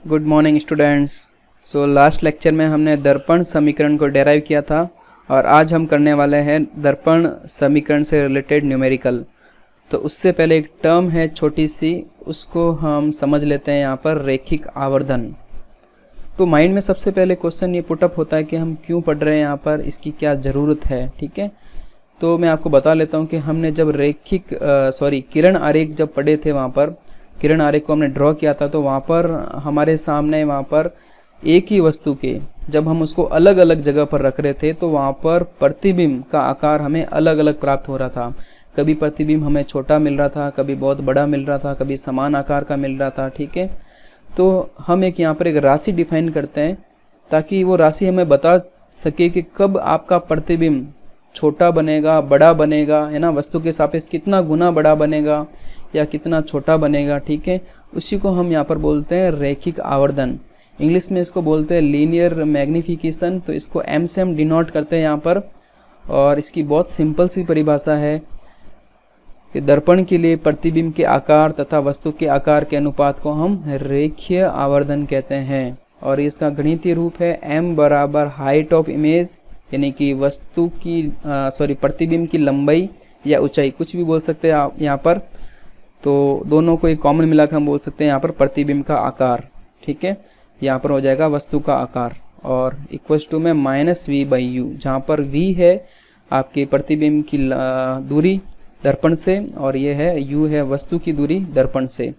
Good morning students. So last lecture में हमने दर्पण समीकरण को डेराइव किया था और आज हम करने वाले हैं दर्पण समीकरण से रिलेटेड न्यूमेरिकल। तो उससे पहले एक टर्म है छोटी सी, उसको हम समझ लेते हैं यहाँ पर, रैखिक आवर्धन। तो माइंड में सबसे पहले क्वेश्चन ये पुटअप होता है कि हम क्यों पढ़ रहे हैं यहाँ पर, इसकी क्या ज़रूरत है। ठीक है, तो मैं आपको बता लेता हूँ कि हमने जब किरण आरेख जब पढ़े थे, वहाँ पर किरण आरेख को हमने ड्रॉ किया था, तो वहाँ पर हमारे सामने वहाँ पर एक ही वस्तु के जब हम उसको अलग अलग जगह पर रख रहे थे तो वहाँ पर प्रतिबिंब का आकार हमें अलग अलग प्राप्त हो रहा था। कभी प्रतिबिंब हमें छोटा मिल रहा था, कभी बहुत बड़ा मिल रहा था, कभी समान आकार का मिल रहा था। ठीक है, तो हम यहाँ पर एक राशि डिफाइन करते हैं ताकि वो राशि हमें बता सके कि कब आपका प्रतिबिंब छोटा बनेगा, बड़ा बनेगा, है ना, वस्तु के सापेक्ष कितना गुना बड़ा बनेगा या कितना छोटा बनेगा। ठीक है, उसी को हम यहाँ पर बोलते हैं रैखिक आवर्धन। इंग्लिश में इसको बोलते हैं लीनियर मैग्निफिकेशन। तो इसको एम से हम डिनोट करते हैं यहाँ पर, और इसकी बहुत सिंपल सी परिभाषा है कि दर्पण के लिए प्रतिबिंब के आकार तथा वस्तु के आकार के अनुपात को हम रेखीय आवर्धन कहते हैं। और इसका गणितीय रूप है m बराबर हाइट ऑफ इमेज, यानी कि वस्तु की प्रतिबिंब की लंबाई या ऊंचाई, कुछ भी बोल सकते हैं आप यहाँ पर। तो दोनों को एक कॉमन मिलाकर हम बोल सकते हैं यहाँ पर प्रतिबिंब का आकार। ठीक है, यहाँ पर हो जाएगा वस्तु का आकार, और इक्वल्स टू में -v/u, जहाँ पर v है आपके प्रतिबिंब की दूरी दर्पण से और ये है u है वस्तु की दूरी दर्पण से।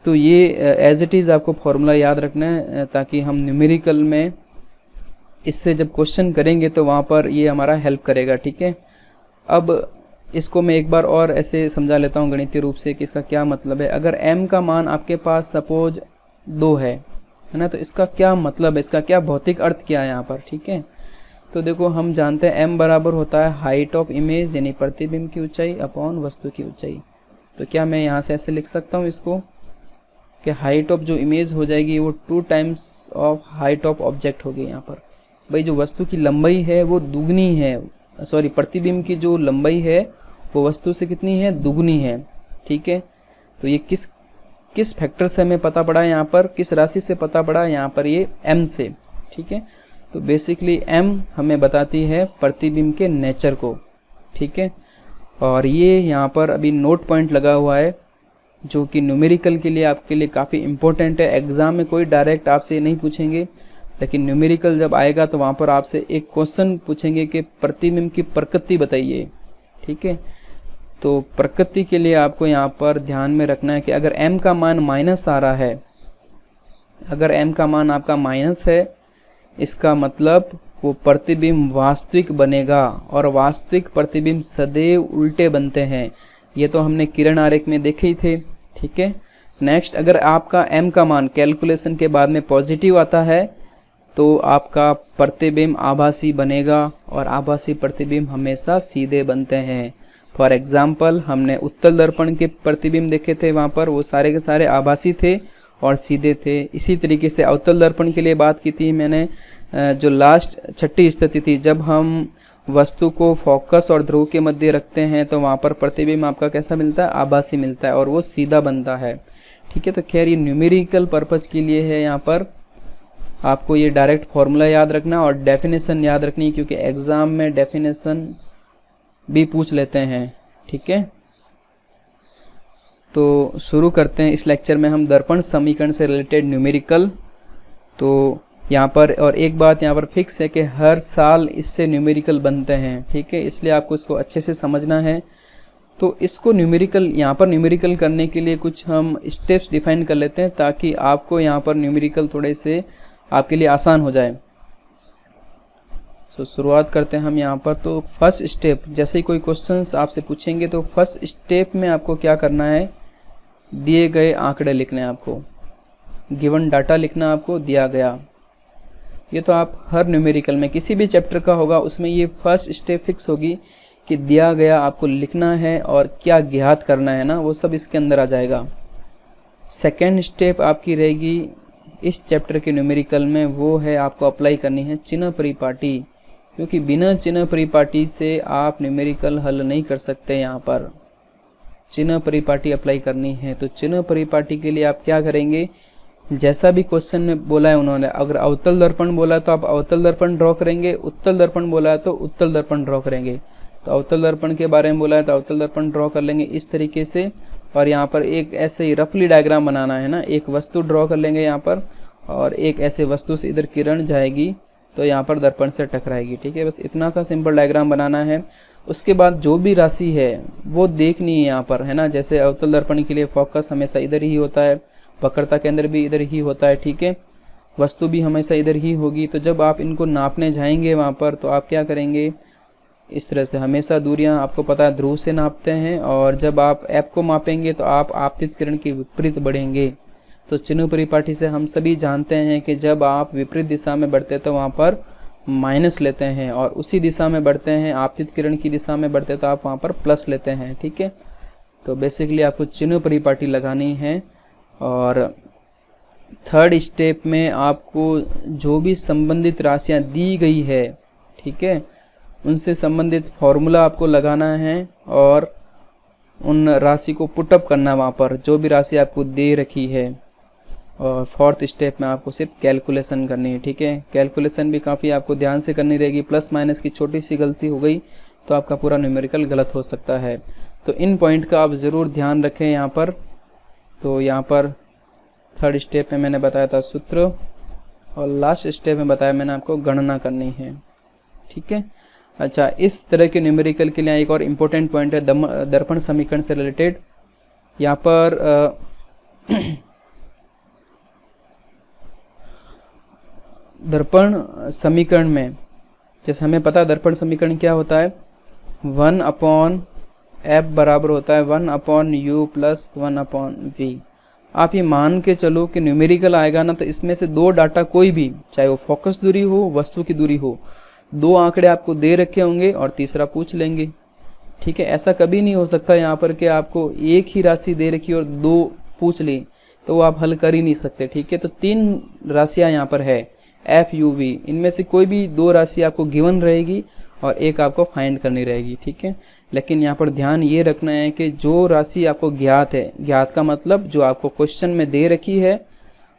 तो ये एज इट इज़ आपको फॉर्मूला याद रखना है ताकि हम न्यूमेरिकल में इससे जब क्वेश्चन करेंगे तो वहाँ पर ये हमारा हेल्प करेगा। ठीक है, अब इसको मैं एक बार और ऐसे समझा लेता हूँ गणितीय रूप से कि इसका क्या मतलब है। अगर m का मान आपके पास सपोज 2 है ना, तो इसका क्या मतलब है, इसका क्या भौतिक अर्थ क्या है यहाँ पर। ठीक है, तो देखो हम जानते हैं m बराबर होता है हाइट ऑफ इमेज, यानी प्रतिबिंब की ऊंचाई अपॉन वस्तु की ऊंचाई। तो क्या मैं यहाँ से ऐसे लिख सकता हूँ इसको कि हाइट ऑफ जो इमेज हो जाएगी वो 2 times of height of object होगी। यहाँ पर भाई जो वस्तु की लंबाई है वो दुगनी है, प्रतिबिंब की जो लंबाई है वो वस्तु से कितनी है, दुगनी है। ठीक है, तो ये किस फैक्टर से हमें पता पड़ा यहाँ पर, किस राशि से पता पड़ा यहाँ पर, ये m से। ठीक है, तो बेसिकली m हमें बताती है प्रतिबिंब के नेचर को। ठीक है, और ये यहाँ पर अभी नोट पॉइंट लगा हुआ है जो कि न्यूमेरिकल के लिए आपके लिए काफ़ी इंपॉर्टेंट है। एग्जाम में कोई डायरेक्ट आपसे नहीं पूछेंगे, लेकिन न्यूमेरिकल जब आएगा तो वहाँ पर आपसे एक क्वेश्चन पूछेंगे कि प्रतिबिंब की प्रकृति बताइए। ठीक है, तो प्रकृति के लिए आपको यहाँ पर ध्यान में रखना है कि अगर m का मान माइनस आ रहा है, अगर m का मान आपका माइनस है, इसका मतलब वो प्रतिबिंब वास्तविक बनेगा, और वास्तविक प्रतिबिंब सदैव उल्टे बनते हैं। ये तो हमने किरण आरेख में देखे ही थे। ठीक है, नेक्स्ट, अगर आपका m का मान कैलकुलेशन के बाद में पॉजिटिव आता है तो आपका प्रतिबिंब आभासी बनेगा, और आभासी प्रतिबिंब हमेशा सीधे बनते हैं। फॉर एग्जाम्पल हमने उत्तल दर्पण के प्रतिबिंब देखे थे, वहाँ पर वो सारे के सारे आभासी थे और सीधे थे। इसी तरीके से अवतल दर्पण के लिए बात की थी मैंने, जो लास्ट छठी स्थिति थी, जब हम वस्तु को फोकस और ध्रुव के मध्य रखते हैं तो वहाँ पर प्रतिबिंब आपका कैसा मिलता है, आभासी मिलता है, और वो सीधा बनता है। ठीक है, तो खैर ये न्यूमेरिकल पर्पज़ के लिए है। यहाँ पर आपको ये डायरेक्ट फॉर्मूला याद रखना और डेफिनेशन याद रखनी, क्योंकि एग्ज़ाम में डेफिनेशन भी पूछ लेते हैं। ठीक है, तो शुरू करते हैं इस लेक्चर में हम दर्पण समीकरण से रिलेटेड न्यूमेरिकल। तो यहाँ पर और एक बात यहाँ पर फिक्स है कि हर साल इससे न्यूमेरिकल बनते हैं। ठीक है, इसलिए आपको इसको अच्छे से समझना है। तो इसको न्यूमेरिकल, यहाँ पर न्यूमेरिकल करने के लिए कुछ हम स्टेप्स डिफाइन कर लेते हैं ताकि आपको यहाँ पर न्यूमेरिकल थोड़े से आपके लिए आसान हो जाए। तो शुरुआत करते हैं हम यहाँ पर। तो फर्स्ट स्टेप, जैसे ही कोई क्वेश्चंस आपसे पूछेंगे तो फर्स्ट स्टेप में आपको क्या करना है, दिए गए आंकड़े लिखने हैं आपको, गिवन डाटा लिखना आपको दिया गया। ये तो आप हर न्यूमेरिकल में किसी भी चैप्टर का होगा उसमें ये फर्स्ट स्टेप फिक्स होगी कि दिया गया आपको लिखना है और क्या ज्ञात करना है ना, वो सब इसके अंदर आ जाएगा। सेकेंड स्टेप आपकी रहेगी इस चैप्टर के न्यूमेरिकल में, वो है आपको अप्लाई करनी है चिन्ह परिपाटी, क्योंकि बिना चिन्ह परिपाटी से आप न्यूमेरिकल हल नहीं कर सकते। यहाँ पर चिन्ह परिपाटी अप्लाई करनी है। तो चिन्ह परिपाटी के लिए आप क्या करेंगे, जैसा भी क्वेश्चन में बोला है उन्होंने, अगर अवतल दर्पण बोला है तो आप अवतल दर्पण ड्रॉ करेंगे, उत्तल दर्पण बोला है तो उत्तल दर्पण ड्रॉ करेंगे। तो अवतल दर्पण के बारे में बोला है तो अवतल दर्पण ड्रॉ कर लेंगे इस तरीके से। और यहाँ पर एक ऐसे ही रफली डायग्राम बनाना है ना, एक वस्तु ड्रॉ कर लेंगे यहाँ पर, और एक ऐसे वस्तु से इधर किरण जाएगी तो यहाँ पर दर्पण से टकराएगी। ठीक है, बस इतना सा सिंपल डायग्राम बनाना है। उसके बाद जो भी राशि है वो देखनी है यहाँ पर, है ना। जैसे अवतल दर्पण के लिए फोकस हमेशा इधर ही होता है, वक्रता केंद्र भी इधर ही होता है। ठीक है, वस्तु भी हमेशा इधर ही होगी। तो जब आप इनको नापने जाएंगे वहाँ पर तो आप क्या करेंगे, इस तरह से हमेशा दूरियां आपको पता है ध्रुव से नापते हैं, और जब आप ऐप को मापेंगे तो आप आपतित किरण के विपरीत बढ़ेंगे। तो चिन्ह परिपाटी से हम सभी जानते हैं कि जब आप विपरीत दिशा में बढ़ते हैं तो वहाँ पर माइनस लेते हैं, और उसी दिशा में बढ़ते हैं आपतित किरण की दिशा में बढ़ते हैं तो आप वहाँ पर प्लस लेते हैं। ठीक है, तो बेसिकली आपको चिन्ह परिपाटी लगानी है। और थर्ड स्टेप में आपको जो भी संबंधित राशियाँ दी गई है, ठीक है, उनसे संबंधित फॉर्मूला आपको लगाना है और उन राशि को पुटअप करना वहाँ पर, जो भी राशि आपको दे रखी है। और फोर्थ स्टेप में आपको सिर्फ कैलकुलेशन करनी है। ठीक है, कैलकुलेशन भी काफ़ी आपको ध्यान से करनी रहेगी। प्लस माइनस की छोटी सी गलती हो गई तो आपका पूरा न्यूमेरिकल गलत हो सकता है। तो इन पॉइंट का आप ज़रूर ध्यान रखें यहाँ पर। तो यहाँ पर थर्ड स्टेप में मैंने बताया था सूत्र, और लास्ट स्टेप में बताया मैंने आपको गणना करनी है। ठीक है, अच्छा, इस तरह के न्यूमेरिकल के लिए एक और इम्पोर्टेंट पॉइंट है दर्पण समीकरण से रिलेटेड। यहाँ पर दर्पण समीकरण में, जैसे हमें पता है दर्पण समीकरण क्या होता है, 1/f बराबर होता है 1/u + 1/v। आप ये मान के चलो कि न्यूमेरिकल आएगा ना, तो इसमें से दो डाटा कोई भी, चाहे वो फोकस दूरी हो, वस्तु की दूरी हो, दो आंकड़े आपको दे रखे होंगे और तीसरा पूछ लेंगे। ठीक है, ऐसा कभी नहीं हो सकता यहाँ पर कि आपको एक ही राशि दे रखी और दो पूछ ली, तो वो आप हल कर ही नहीं सकते। ठीक है, तो तीन राशियाँ यहाँ पर है एफ यू वी, इनमें से कोई भी दो राशि आपको गिवन रहेगी और एक आपको फाइंड करनी रहेगी। ठीक है, लेकिन यहाँ पर ध्यान ये रखना है कि जो राशि आपको ज्ञात है, ज्ञात का मतलब जो आपको क्वेश्चन में दे रखी है,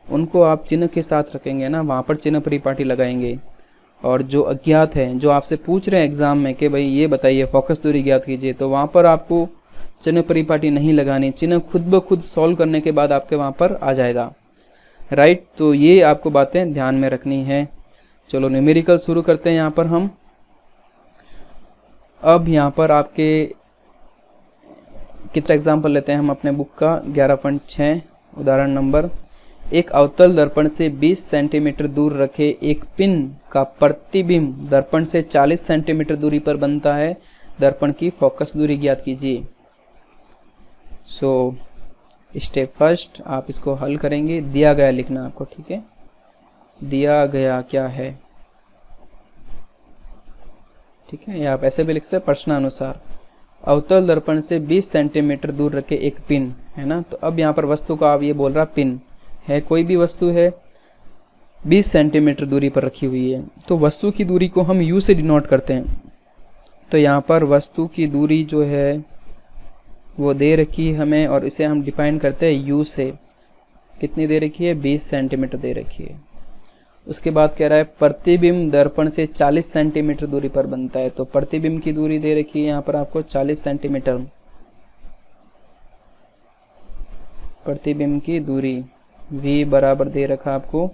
उनको आप चिन्ह के साथ रखेंगे ना, वहाँ पर चिन्ह परिपाटी लगाएंगे। और जो अज्ञात है, जो आपसे पूछ रहे हैं एग्जाम में कि भाई ये बताइए फोकस दूरी ज्ञात कीजिए, तो वहाँ पर आपको चिन्ह परिपाटी नहीं लगानी। चिन्ह खुद ब खुद सॉल्व करने के बाद आपके वहाँ पर आ जाएगा। राइट, तो ये आपको बातें ध्यान में रखनी है। चलो न्यूमेरिकल शुरू करते हैं यहाँ पर हम। अब यहाँ पर आपके कितना एग्जाम्पल लेते हैं हम अपने बुक का 11.6 उदाहरण नंबर। एक अवतल दर्पण से 20 सेंटीमीटर दूर रखे एक पिन का प्रतिबिंब दर्पण से 40 सेंटीमीटर दूरी पर बनता है, दर्पण की फोकस दूरी ज्ञात कीजिए। सो स्टेप फर्स्ट, आप इसको हल करेंगे। दिया गया लिखना आपको, ठीक है, दिया गया क्या है। ठीक है, या आप ऐसे भी लिख सकते प्रश्नानुसार। अवतल दर्पण से 20 सेंटीमीटर दूर रखे एक पिन, है ना। तो अब यहाँ पर वस्तु का आप ये बोल रहा पिन है, कोई भी वस्तु है 20 सेंटीमीटर दूरी पर रखी हुई है, तो वस्तु की दूरी को हम u से डिनोट करते हैं। तो यहाँ पर वस्तु की दूरी जो है वो दे रखी है हमें, और इसे हम डिफाइन करते हैं u से। कितनी दे रखी है, 20 सेंटीमीटर दे रखी है। उसके बाद कह रहा है प्रतिबिंब दर्पण से 40 सेंटीमीटर दूरी पर बनता है, तो प्रतिबिंब की दूरी दे रखी है यहाँ पर आपको 40 सेंटीमीटर। प्रतिबिंब की दूरी v बराबर दे रखा आपको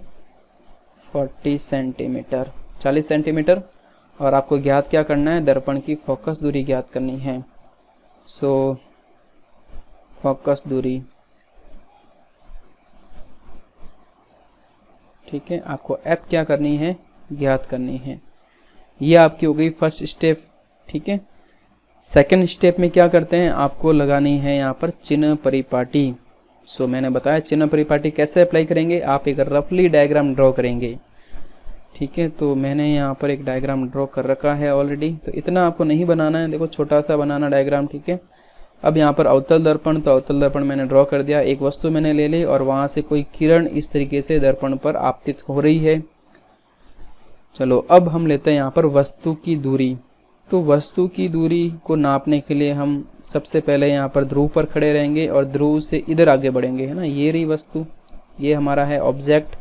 40 सेंटीमीटर, 40 सेंटीमीटर। और आपको ज्ञात क्या करना है, दर्पण की फोकस दूरी ज्ञात करनी है। सो फोकस दूरी, ठीक है, आपको एफ क्या करनी है, ज्ञात करनी है। ये आपकी हो गई फर्स्ट स्टेप। ठीक है, सेकंड स्टेप में क्या करते हैं, आपको लगानी है यहाँ पर चिन्ह परिपाटी। सो मैंने बताया चिन्ह परिपाटी कैसे अप्लाई करेंगे, आप एक रफली डायग्राम ड्रॉ करेंगे। ठीक है, तो मैंने यहाँ पर एक डायग्राम ड्रॉ कर रखा है ऑलरेडी, तो इतना आपको नहीं बनाना है, देखो छोटा सा बनाना डायग्राम। ठीक है, अब यहाँ पर अवतल दर्पण, तो अवतल दर्पण मैंने ड्रॉ कर दिया, एक वस्तु मैंने ले ली और वहाँ से कोई किरण इस तरीके से दर्पण पर आपतित हो रही है। चलो अब हम लेते हैं यहाँ पर वस्तु की दूरी। तो वस्तु की दूरी को नापने के लिए हम सबसे पहले यहाँ पर ध्रुव पर खड़े रहेंगे और ध्रुव से इधर आगे बढ़ेंगे, है ना। ये रही वस्तु, ये हमारा है ऑब्जेक्ट।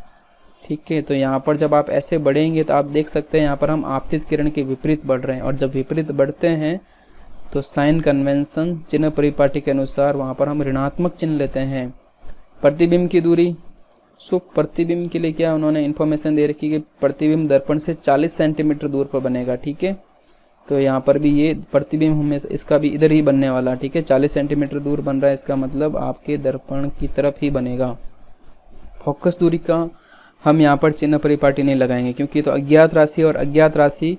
ठीक है, तो यहाँ पर जब आप ऐसे बढ़ेंगे तो आप देख सकते हैं यहाँ पर हम आपतित किरण के विपरीत बढ़ रहे हैं, और जब विपरीत बढ़ते हैं तो साइन कन्वेंशन चिन्ह परिपाटी के अनुसार वहाँ पर हम ऋणात्मक चिन्ह लेते हैं। प्रतिबिंब की दूरी, सो प्रतिबिंब के लिए क्या उन्होंने इन्फॉर्मेशन दे रखी कि प्रतिबिंब दर्पण से 40 सेंटीमीटर दूर पर बनेगा। ठीक है, तो यहाँ पर भी ये प्रतिबिंब हमें इसका भी इधर ही बनने वाला। ठीक है, 40 सेंटीमीटर दूर बन रहा है, इसका मतलब आपके दर्पण की तरफ ही बनेगा। फोकस दूरी का हम यहाँ पर चिन्ह परिपाटी नहीं लगाएंगे, क्योंकि तो अज्ञात राशि और अज्ञात राशि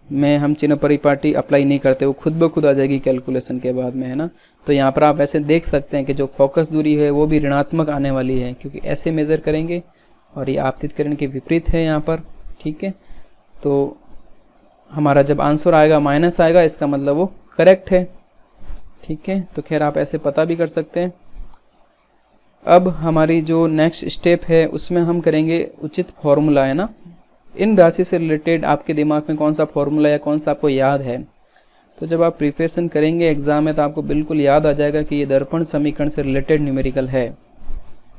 में हम चिन्ह परिपाटी अप्लाई नहीं करते, वो खुद ब खुद आ जाएगी कैलकुलेशन के बाद में, है ना। तो यहाँ पर आप ऐसे देख सकते हैं कि जो फोकस दूरी है वो भी ऋणात्मक आने वाली है, क्योंकि ऐसे मेज़र करेंगे और ये आपतित किरण के विपरीत है यहाँ पर। ठीक है, तो हमारा जब आंसर आएगा माइनस आएगा, इसका मतलब वो करेक्ट है। ठीक है, तो खैर आप ऐसे पता भी कर सकते हैं। अब हमारी जो नेक्स्ट स्टेप है उसमें हम करेंगे उचित फॉर्मूला, है ना। इन राशि से रिलेटेड आपके दिमाग में कौन सा फॉर्मूला या कौन सा आपको याद है, तो जब आप प्रिपरेशन करेंगे एग्जाम में तो आपको बिल्कुल याद आ जाएगा कि ये दर्पण समीकरण से रिलेटेड न्यूमेरिकल है।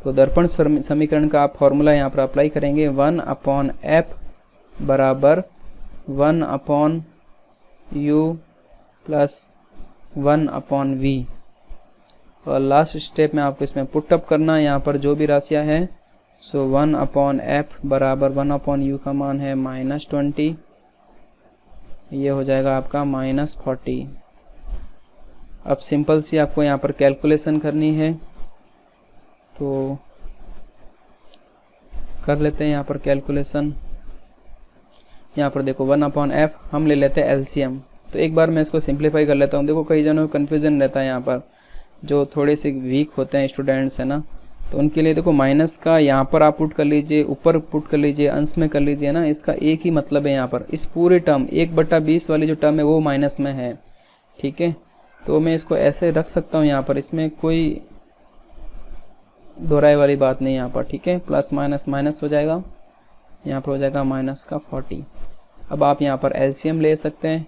तो दर्पण समीकरण का आप फॉर्मूला यहाँ पर अप्लाई करेंगे, 1/f बराबर 1/u प्लस 1/v। और लास्ट स्टेप में आपको इसमें पुटअप करना है यहाँ पर जो भी राशियाँ हैं। सो 1/f बराबर 1/u का मान है -20, ये हो जाएगा आपका -40। अब सिंपल सी आपको यहाँ पर कैलकुलेशन करनी है, तो कर लेते हैं यहाँ पर कैलकुलेशन। यहाँ पर देखो 1/f हम ले लेते हैं एलसीएम। तो एक बार मैं इसको सिंप्लीफाई कर लेता हूँ। देखो कई जनों को कन्फ्यूज़न रहता है यहाँ पर, जो थोड़े से वीक होते हैं स्टूडेंट्स, है ना, तो उनके लिए देखो माइनस का यहाँ पर आप पुट कर लीजिए, ऊपर पुट कर लीजिए, अंश में कर लीजिए ना, इसका एक ही मतलब है यहाँ पर। इस पूरे टर्म 1/20 वाली जो टर्म है वो माइनस में है। ठीक है, तो मैं इसको ऐसे रख सकता हूँ यहाँ पर, इसमें कोई दोहराए वाली बात नहीं यहाँ पर। ठीक है, प्लस माइनस माइनस हो जाएगा, यहाँ पर हो जाएगा -40। अब आप यहाँ पर एलसीएम ले सकते हैं,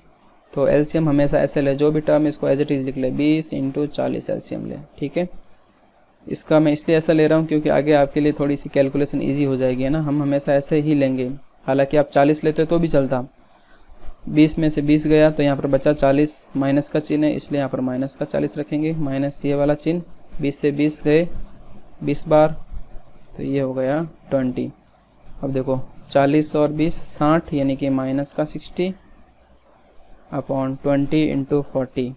तो एलसीएम हमेशा ऐसे ले, जो भी टर्म इसको एज इट इज़ लिख ले, 20 × 40 एलसीएम ले। ठीक है, इसका मैं इसलिए ऐसा ले रहा हूँ क्योंकि आगे आपके लिए थोड़ी सी कैलकुलेशन इजी हो जाएगी, है ना। हम हमेशा ऐसे ही लेंगे, हालांकि आप 40 लेते तो भी चलता, 20 में से 20 गया तो यहाँ पर बचा 40, माइनस का चिन्ह है इसलिए यहाँ पर माइनस का 40 रखेंगे, माइनस ये वाला चिन्ह, 20 से 20 गए 20 बार, तो ये हो गया 20। अब देखो 40 और 20 60, यानी कि माइनस का 60/20 × 40।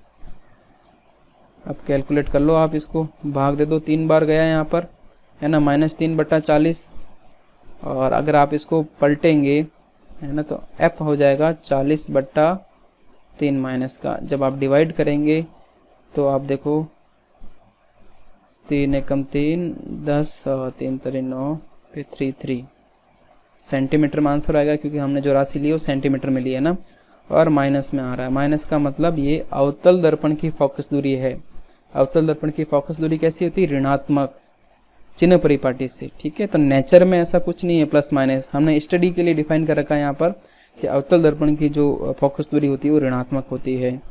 अब कैलकुलेट कर लो आप, इसको भाग दे दो, 3 बार गया यहाँ पर, है ना, -3/40। और अगर आप इसको पलटेंगे, है ना, तो f हो जाएगा 40/3 माइनस का। जब आप डिवाइड करेंगे तो आप देखो 3 एकम 3 10 3 3 9 फिर 3 सेंटीमीटर में आंसर आएगा, क्योंकि हमने जो राशि ली वो सेंटीमीटर में ली है ना, और माइनस में आ रहा है। माइनस का मतलब ये अवतल दर्पण की फोकस दूरी है। अवतल दर्पण की फोकस दूरी कैसी होती है, ऋणात्मक चिन्ह परिपाटी से। ठीक है, तो नेचर में ऐसा कुछ नहीं है प्लस माइनस, हमने स्टडी के लिए डिफाइन कर रखा है यहाँ पर कि अवतल दर्पण की जो फोकस दूरी होती है वो ऋणात्मक होती है।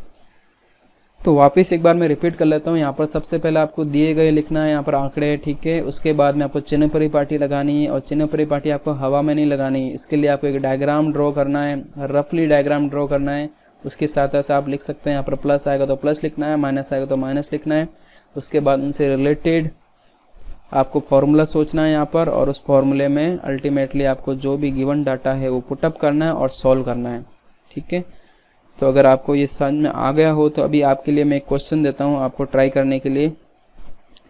तो वापस एक बार मैं रिपीट कर लेता हूँ। यहाँ पर सबसे पहले आपको दिए गए लिखना है यहाँ पर आंकड़े। ठीक है, उसके बाद में आपको चिन्ह परिपाटी लगानी है, और चिन्ह परिपाटी आपको हवा में नहीं लगानी है। इसके लिए आपको एक डायग्राम ड्रॉ करना है, रफली डायग्राम ड्रॉ करना है। उसके साथ साथ आप लिख सकते हैं यहाँ पर प्लस आएगा तो प्लस लिखना है, माइनस आएगा तो माइनस लिखना है। उसके बाद उनसे रिलेटेड आपको फॉर्मूला सोचना है यहाँ पर, और उस फॉर्मूले में अल्टीमेटली आपको जो भी गिवन डाटा है वो पुटअप करना है और सॉल्व करना है। ठीक है, तो अगर आपको ये समझ में आ गया हो तो अभी आपके लिए मैं एक क्वेश्चन देता हूँ आपको ट्राई करने के लिए।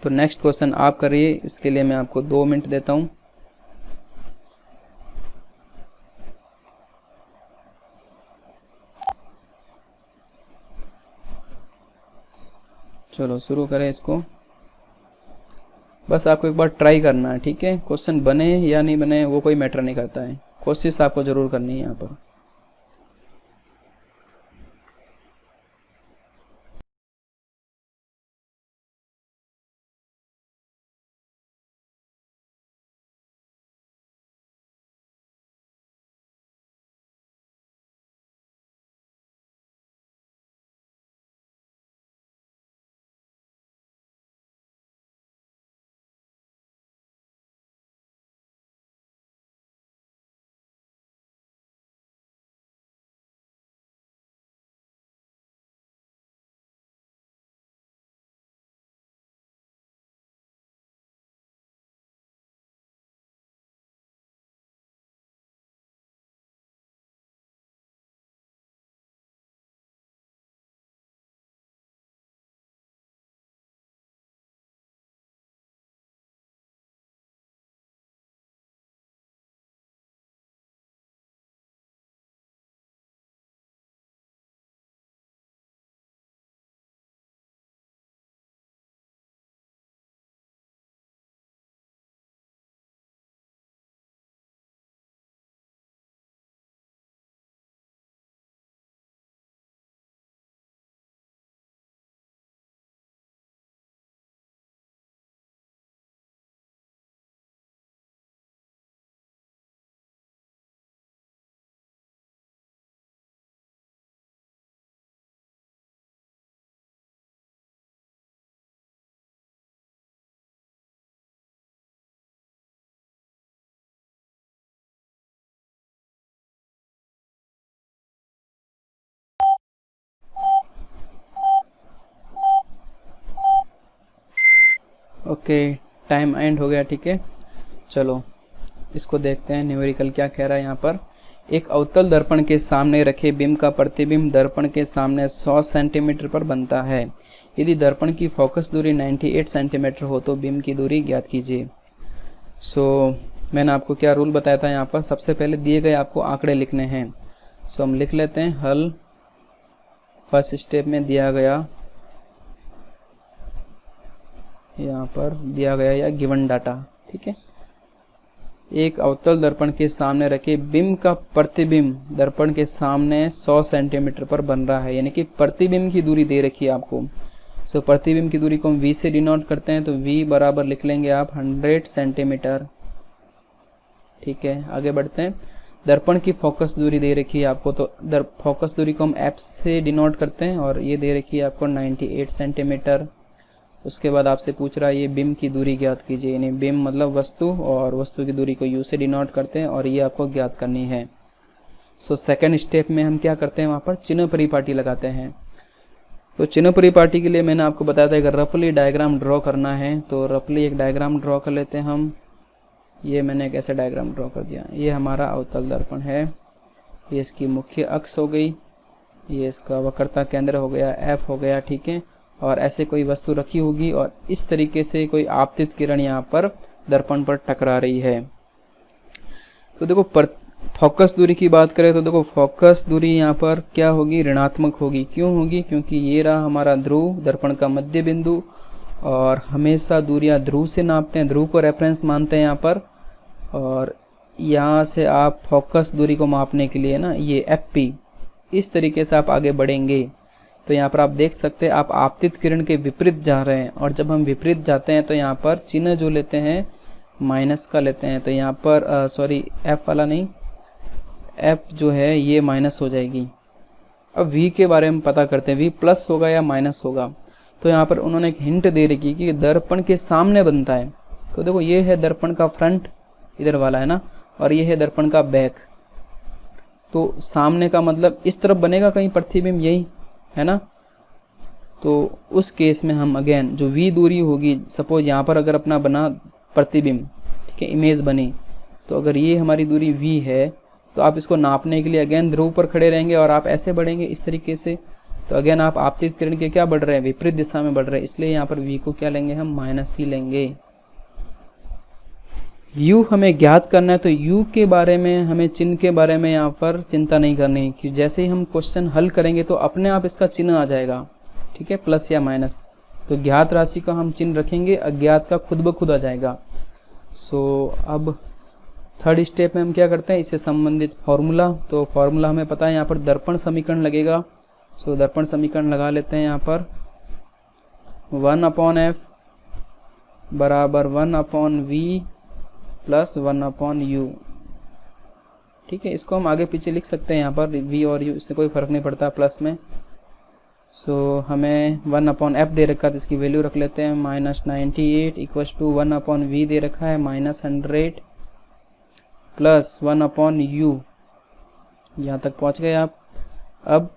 तो नेक्स्ट क्वेश्चन आप करिए, इसके लिए मैं आपको 2 मिनट देता हूँ। चलो शुरू करें इसको। बस आपको एक बार ट्राई करना है। ठीक है, क्वेश्चन बने या नहीं बने वो कोई मैटर नहीं करता है, कोशिश आपको ज़रूर करनी है यहाँ पर। ओके, टाइम एंड हो गया, ठीक है। चलो इसको देखते हैं न्यूमेरिकल क्या कह रहा है यहाँ पर। एक अवतल दर्पण के सामने रखे बिंब का प्रतिबिंब दर्पण के सामने 100 सेंटीमीटर पर बनता है। यदि दर्पण की फोकस दूरी 98 सेंटीमीटर हो तो बिंब की दूरी ज्ञात कीजिए। मैंने आपको क्या रूल बताया था यहाँ पर, सबसे पहले दिए गए आपको आंकड़े लिखने हैं। हम लिख लेते हैं हल। फर्स्ट स्टेप में दिया गया, यहाँ पर दिया गया या गिवन डाटा, ठीक है। एक अवतल दर्पण के सामने रखे बिंब का प्रतिबिंब दर्पण के सामने 100 सेंटीमीटर पर बन रहा है, यानी कि प्रतिबिंब की दूरी दे रखी है आपको। प्रतिबिंब की दूरी को हम v से डिनोट करते हैं, तो v बराबर लिख लेंगे आप 100 सेंटीमीटर, ठीक है। आगे बढ़ते हैं। दर्पण की फोकस दूरी दे रखी है आपको, तो फोकस दूरी को हम f से डिनोट करते हैं और ये दे रखी है आपको 98 सेंटीमीटर। उसके बाद आपसे पूछ रहा है ये बिंब की दूरी ज्ञात कीजिए, यानी बिंब मतलब वस्तु, और वस्तु की दूरी को u से डिनोट करते हैं और ये आपको ज्ञात करनी है। सेकंड स्टेप में हम क्या करते हैं, वहाँ पर चिन्ह परिपाटी लगाते हैं। तो चिन्ह परिपाटी के लिए मैंने आपको बताया था अगर रफली डायग्राम ड्रॉ करना है, तो रफली एक डायग्राम ड्रॉ कर लेते हैं हम। ये मैंने एक ऐसा डायग्राम ड्रॉ कर दिया। ये हमारा अवतल दर्पण है, ये इसकी मुख्य अक्ष हो गई, ये इसका वक्रता केंद्र हो गया, F हो गया, ठीक है। और ऐसे कोई वस्तु रखी होगी और इस तरीके से कोई आपतित किरण यहाँ पर दर्पण पर टकरा रही है। तो देखो फोकस दूरी की बात करें तो देखो फोकस दूरी यहाँ पर क्या होगी, ऋणात्मक होगी। क्यों होगी, क्योंकि ये रहा हमारा ध्रुव, दर्पण का मध्य बिंदु, और हमेशा दूरियां ध्रुव से नापते हैं, ध्रुव को रेफरेंस मानते हैं यहाँ पर। और यहाँ से आप फोकस दूरी को मापने के लिए ना ये FP, इस तरीके से आप आगे बढ़ेंगे। तो यहाँ पर आप देख सकते हैं आप आपतित किरण के विपरीत जा रहे हैं, और जब हम विपरीत जाते हैं तो यहाँ पर चिन्ह जो लेते हैं माइनस का लेते हैं। तो यहाँ पर F वाला नहीं, F जो है ये माइनस हो जाएगी। अब V के बारे में पता करते हैं, V प्लस होगा या माइनस होगा। तो यहाँ पर उन्होंने एक हिंट दे रखी कि दर्पण के सामने बनता है। तो देखो ये है दर्पण का फ्रंट, इधर वाला है ना, और ये है दर्पण का बैक। तो सामने का मतलब इस तरफ बनेगा कहीं प्रतिबिंब, यही है ना। तो उस केस में हम अगेन जो V दूरी होगी, सपोज यहाँ पर अगर अपना बना प्रतिबिंब, ठीक है, इमेज बनी, तो अगर ये हमारी दूरी V है तो आप इसको नापने के लिए अगेन ध्रुव पर खड़े रहेंगे और आप ऐसे बढ़ेंगे इस तरीके से। तो अगेन आप आपतित किरण के क्या बढ़ रहे हैं, विपरीत दिशा में बढ़ रहे हैं, इसलिए यहाँ पर V को क्या लेंगे हम, माइनस ही लेंगे। U हमें ज्ञात करना है, तो U के बारे में हमें चिन्ह के बारे में यहाँ पर चिंता नहीं करनी, कि जैसे ही हम क्वेश्चन हल करेंगे तो अपने आप इसका चिन्ह आ जाएगा, ठीक है, प्लस या माइनस। तो ज्ञात राशि का हम चिन्ह रखेंगे, अज्ञात का खुद ब खुद आ जाएगा। अब थर्ड स्टेप में हम क्या करते हैं, इससे संबंधित फॉर्मूला। तो फॉर्मूला हमें पता है, यहाँ पर दर्पण समीकरण लगेगा। दर्पण समीकरण लगा लेते हैं यहाँ पर 1/f बराबर 1/v प्लस 1/u, ठीक है। इसको हम आगे पीछे लिख सकते हैं यहाँ पर, v और u इससे कोई फर्क नहीं पड़ता प्लस में। हमें 1/f दे रखा है तो इसकी वैल्यू रख लेते हैं -98 इक्वल्स टू 1/v दे रखा है -100 प्लस 1/u। यहाँ तक पहुँच गए आप। अब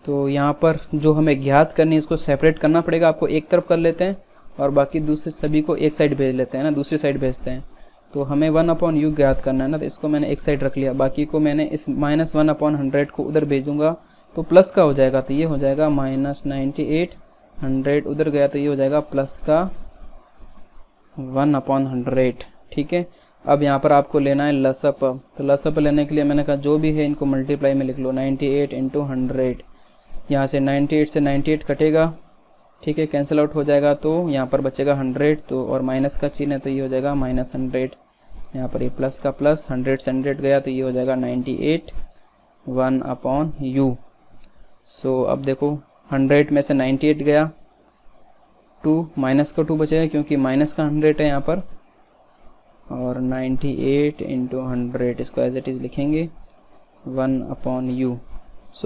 तो यहाँ पर जो हमें ज्ञात करनी है इसको सेपरेट करना पड़ेगा, आपको एक तरफ कर लेते हैं और बाकी दूसरे सभी को एक साइड भेज लेते हैं ना, दूसरी साइड भेजते हैं। तो हमें 1/u ज्ञात करना है ना, तो इसको मैंने एक साइड रख लिया, बाकी को मैंने इस -1/100 को उधर भेजूंगा तो प्लस का हो जाएगा। तो ये हो जाएगा -98, 100 उधर गया तो ये हो जाएगा प्लस का 1/100, ठीक है। अब यहाँ पर आपको लेना है लसअप। तो लसअप लेने के लिए मैंने कहा जो भी है इनको मल्टीप्लाई में लिख लो, 98 × 100। यहाँ से 98 से 98 कटेगा, ठीक है, कैंसिल आउट हो जाएगा, तो यहाँ पर बचेगा 100। तो और माइनस का चिन्ह है तो ये हो जाएगा -100। यहाँ पर ये प्लस का प्लस, 100 से 100 गया तो ये हो जाएगा 98, 1/u। अब देखो 100 में से 98 गया, 2 माइनस का 2 बचेगा क्योंकि माइनस का 100 है यहाँ पर, और 98 × 100 इसको एज इट इज़ लिखेंगे 1/u।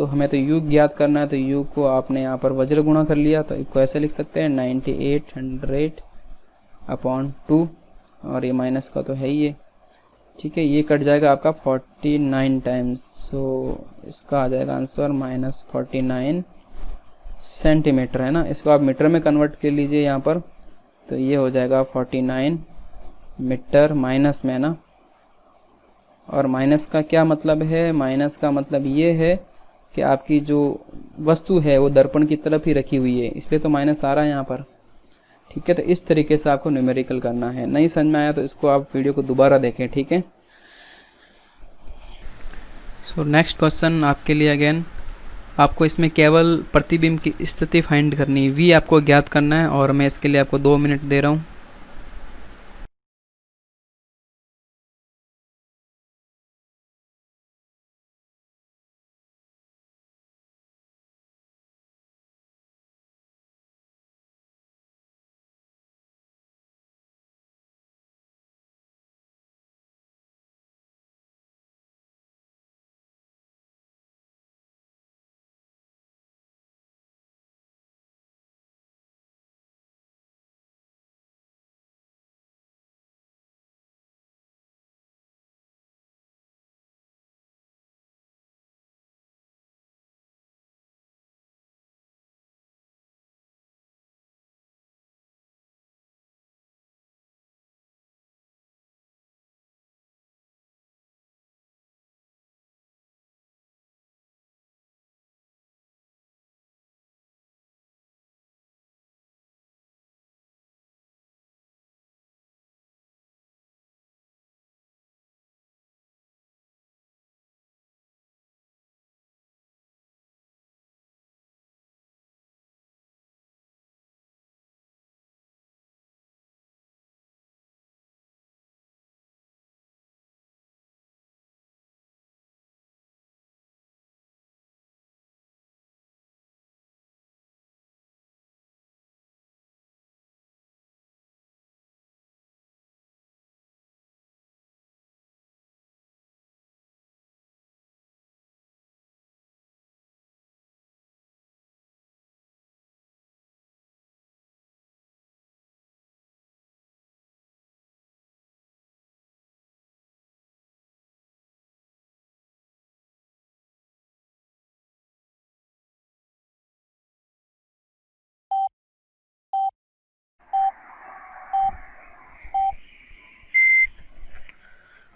हमें तो u ज्ञात करना है, तो u को आपने यहाँ पर वज्र गुणा कर लिया, तो इसको ऐसे लिख सकते हैं 98 100/2, और ये माइनस का तो है ही है, ठीक है, ये कट जाएगा आपका 49 टाइम्स। सो इसका आ जाएगा आंसर -49 सेंटीमीटर, है ना। इसको आप मीटर में कन्वर्ट कर लीजिए यहाँ पर, तो ये हो जाएगा 49 मीटर माइनस में ना। और माइनस का क्या मतलब है, माइनस का मतलब ये है कि आपकी जो वस्तु है वो दर्पण की तरफ ही रखी हुई है, इसलिए तो माइनस आ रहा है यहाँ पर। ठीक है, तो इस तरीके से आपको न्यूमेरिकल करना है। नहीं समझ में आया तो इसको आप वीडियो को दोबारा देखें, ठीक है। सो नेक्स्ट क्वेश्चन आपके लिए अगेन, आपको इसमें केवल प्रतिबिंब की स्थिति फाइंड करनी है, वी आपको ज्ञात करना है, और मैं इसके लिए आपको 2 मिनट दे रहा हूँ।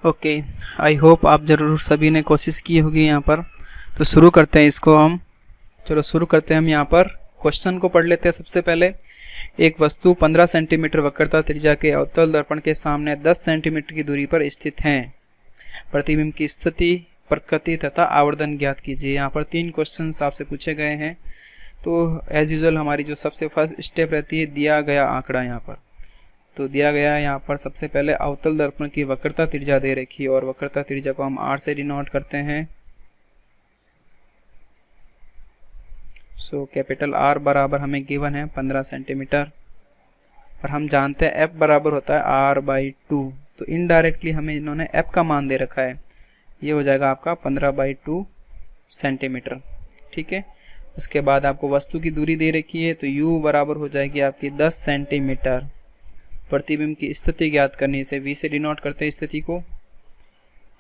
ओके, आई होप आप ज़रूर सभी ने कोशिश की होगी यहाँ पर। तो शुरू करते हैं इसको हम। चलो शुरू करते हैं हम यहाँ पर। क्वेश्चन को पढ़ लेते हैं सबसे पहले। एक वस्तु 15 सेंटीमीटर वक्रता त्रिज्या के अवतल दर्पण के सामने 10 सेंटीमीटर की दूरी पर स्थित है। प्रतिबिंब की स्थिति, प्रकृति तथा आवर्धन ज्ञात कीजिए। यहाँ पर 3 क्वेश्चन आपसे पूछे गए हैं। तो एज यूजुअल हमारी जो सबसे फर्स्ट स्टेप रहती है, दिया गया आंकड़ा यहाँ पर। तो दिया गया है यहाँ पर सबसे पहले अवतल दर्पण की वक्रता त्रिज्या दे रखी है, और वक्रता त्रिज्या को हम R से डिनोट करते हैं। सो कैपिटल R बराबर हमें गिवन है 15 सेंटीमीटर, और हम जानते हैं F बराबर होता है R/2। तो इनडायरेक्टली हमें इन्होंने F का मान दे रखा है, ये हो जाएगा आपका 15/2 सेंटीमीटर। ठीक है, उसके बाद आपको वस्तु की दूरी दे रखी है, तो U बराबर हो जाएगी आपकी 10 सेंटीमीटर। प्रतिबिंब की स्थिति ज्ञात करनी, इसे V से डिनोट करते हैं स्थिति को।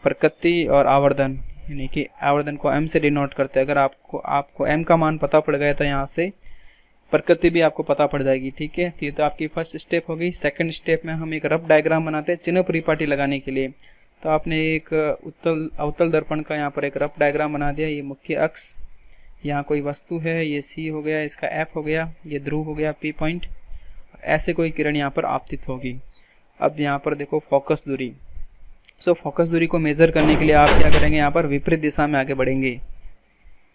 प्रकृति और आवर्धन, यानी कि आवर्धन को M से डिनोट करते हैं। अगर आपको M का मान पता पड़ गया तो यहाँ से प्रकृति भी आपको पता पड़ जाएगी। ठीक है, तो ये तो आपकी फर्स्ट स्टेप हो गई। सेकंड स्टेप में हम एक रफ डायग्राम बनाते हैं चिन्ह परिपाटी लगाने के लिए। तो आपने एक अवतल दर्पण का यहाँ पर एक रफ डायग्राम बना दिया। ये मुख्य अक्ष, यहाँ कोई वस्तु है, ये C हो गया, इसका F हो गया, ये ध्रुव हो गया P पॉइंट, ऐसे कोई किरण यहाँ पर आपतित होगी। अब यहाँ पर देखो फोकस दूरी। सो फोकस दूरी को मेज़र करने के लिए आप क्या करेंगे, यहाँ पर विपरीत दिशा में आगे बढ़ेंगे।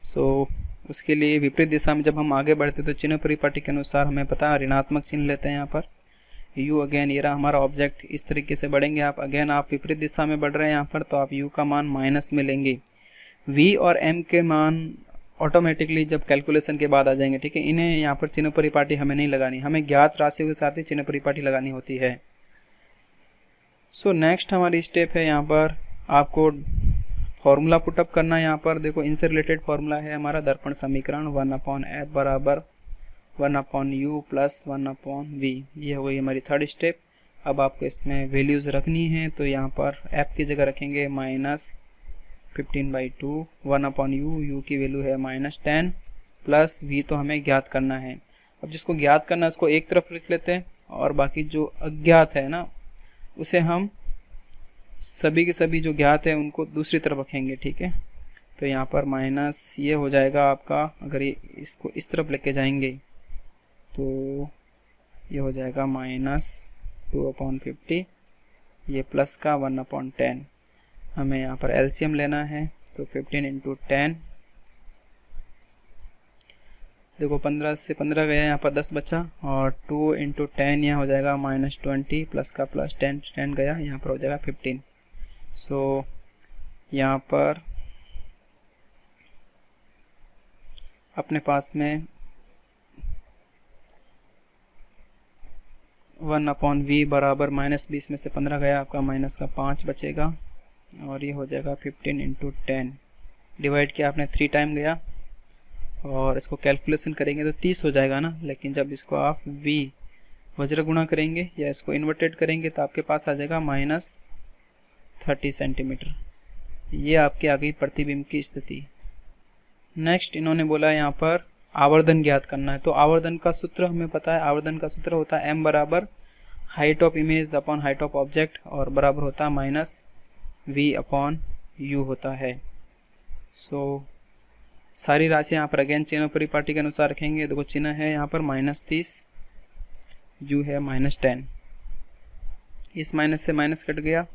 सो उसके लिए विपरीत दिशा में जब हम आगे बढ़ते तो चिन्ह परिपाटी के अनुसार हमें पता है ऋणात्मक चिन्ह लेते हैं यहाँ पर। U अगेन, ये रहा हमारा ऑब्जेक्ट। इस तरीके से बढ़ेंगे आप। अगेन आप विपरीत दिशा में बढ़ रहे हैं यहाँ पर, तो आप U का मान माइनस में लेंगे। V और M के मान ऑटोमेटिकली जब कैलकुलेशन के बाद आ जाएंगे। ठीक है, इन्हें यहाँ पर चिन्ह परिपाटी हमें नहीं लगानी, हमें ज्ञात राशियों के साथ ही चिन्ह परिपाटी लगानी होती है। सो नेक्स्ट हमारी स्टेप है, यहाँ पर आपको फॉर्मूला पुटअप करना है। यहाँ पर देखो इनसे रिलेटेड फॉर्मूला है हमारा दर्पण समीकरण 1/f बराबर 1/u प्लस 1/v। ये हो गई हमारी थर्ड स्टेप। अब आपको इसमें वैल्यूज़ रखनी है, तो यहाँ पर ऐप की जगह रखेंगे -15/2 1/u, u की वैल्यू है -10 प्लस v तो हमें ज्ञात करना है। अब जिसको ज्ञात करना है उसको एक तरफ लिख लेते हैं और बाकी जो अज्ञात है ना उसे हम सभी के सभी जो ज्ञात है उनको दूसरी तरफ रखेंगे, ठीक है। तो यहाँ पर माइनस ये हो जाएगा आपका, अगर ये इसको इस तरफ लेके जाएंगे तो ये हो जाएगा -2/50, ये प्लस का 1/10। हमें यहाँ पर एलसीएम लेना है, तो 15 × 10, देखो 15 से 15 गया, यहाँ पर 10 बचा, और 2 × 10 यहाँ हो जाएगा -20, प्लस का प्लस 10 गया, यहाँ पर हो जाएगा 15। सो यहाँ पर अपने पास में 1/v बराबर -20 में से 15 गया, आपका माइनस का 5 बचेगा, और ये हो जाएगा 15 × 10 डिवाइड किया आपने 3 टाइम गया, और इसको कैलकुलेशन करेंगे तो 30 हो जाएगा ना। लेकिन जब इसको आप v वज्र गुणा करेंगे या इसको इन्वर्टेड करेंगे तो आपके पास आ जाएगा -30 सेंटीमीटर। ये आपके आ गई प्रतिबिंब की स्थिति। नेक्स्ट इन्होंने बोला यहाँ पर आवर्धन ज्ञात करना है, तो आवर्धन का सूत्र हमें पता है। आवर्धन का सूत्र होता है m बराबर height of image upon height of object, और बराबर होता है -v/u होता है। सो सारी राशि यहाँ पर अगेन चिन्ह परिपाटी के अनुसार रखेंगे। देखो चिन्ह है यहाँ पर -30, u है -10, इस माइनस से माइनस कट गया,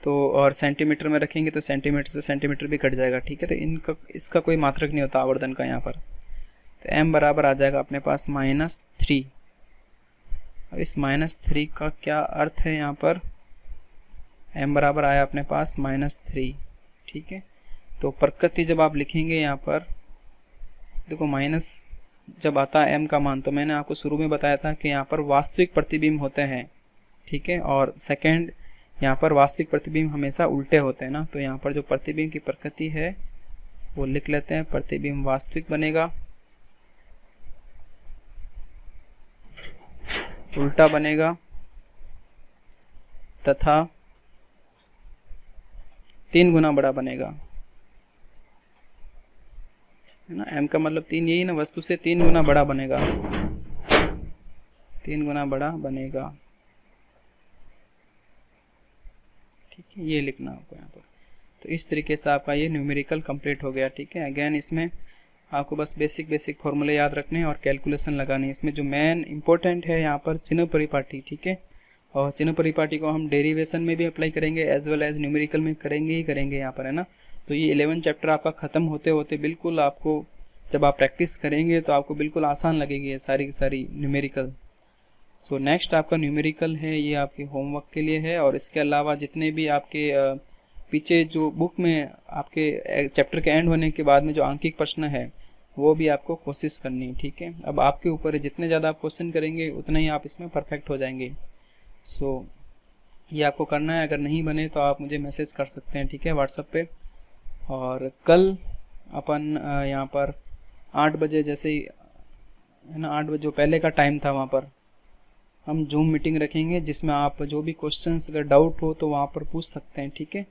तो और सेंटीमीटर में रखेंगे तो सेंटीमीटर से सेंटीमीटर भी कट जाएगा, ठीक है। तो इनका इसका कोई मात्रक नहीं होता आवर्धन का यहाँ पर। तो m बराबर आ जाएगा अपने पास -3। अब इस -3 का क्या अर्थ है, यहाँ पर m बराबर आया अपने पास -3, ठीक है। तो प्रकृति जब आप लिखेंगे यहाँ पर, देखो माइनस जब आता है m का मान, तो मैंने आपको शुरू में बताया था कि यहाँ पर वास्तविक प्रतिबिंब होते हैं, ठीक है। और सेकंड यहाँ पर वास्तविक प्रतिबिंब हमेशा उल्टे होते हैं ना। तो यहाँ पर जो प्रतिबिंब की प्रकृति है वो लिख लेते हैं। प्रतिबिंब वास्तविक बनेगा, उल्टा बनेगा, तथा 3 गुना बड़ा बनेगा, है ना। m का मतलब 3 यही ना, वस्तु से 3 गुना बड़ा बनेगा, 3 गुना बड़ा बनेगा, ठीक है। ये लिखना आपको यहाँ पर। तो इस तरीके से आपका ये न्यूमेरिकल कंप्लीट हो गया, ठीक है। अगेन इसमें आपको बस बेसिक फॉर्मूले याद रखने हैं और कैलकुलेशन लगानी है। इसमें जो मेन इंपॉर्टेंट है यहाँ पर चिन्ह परिपाटी, ठीक है। और चिन्ह परिपाटी को हम डेरिवेशन में भी अप्लाई करेंगे एज वेल एज न्यूमेरिकल में करेंगे ही करेंगे यहाँ पर, है ना। तो ये 11 चैप्टर आपका ख़त्म होते होते बिल्कुल आपको, जब आप प्रैक्टिस करेंगे तो आपको बिल्कुल आसान लगेगी ये सारी की सारी न्यूमेरिकल। सो नेक्स्ट आपका न्यूमेरिकल है, ये आपके होमवर्क के लिए है। और इसके अलावा जितने भी आपके पीछे जो बुक में आपके चैप्टर के एंड होने के बाद में जो आंकिक प्रश्न है वो भी आपको कोशिश करनी है, ठीक है। अब आपके ऊपर जितने ज़्यादा आप क्वेश्चन करेंगे उतना ही आप इसमें परफेक्ट हो जाएंगे। सो ये आपको करना है। अगर नहीं बने तो आप मुझे मैसेज कर सकते हैं, ठीक है, व्हाट्सएप पे। और कल अपन यहाँ पर 8 बजे जैसे ही, है ना, 8 बजे जो पहले का टाइम था वहाँ पर हम जूम मीटिंग रखेंगे, जिसमें आप जो भी क्वेश्चंस अगर डाउट हो तो वहाँ पर पूछ सकते हैं, ठीक है।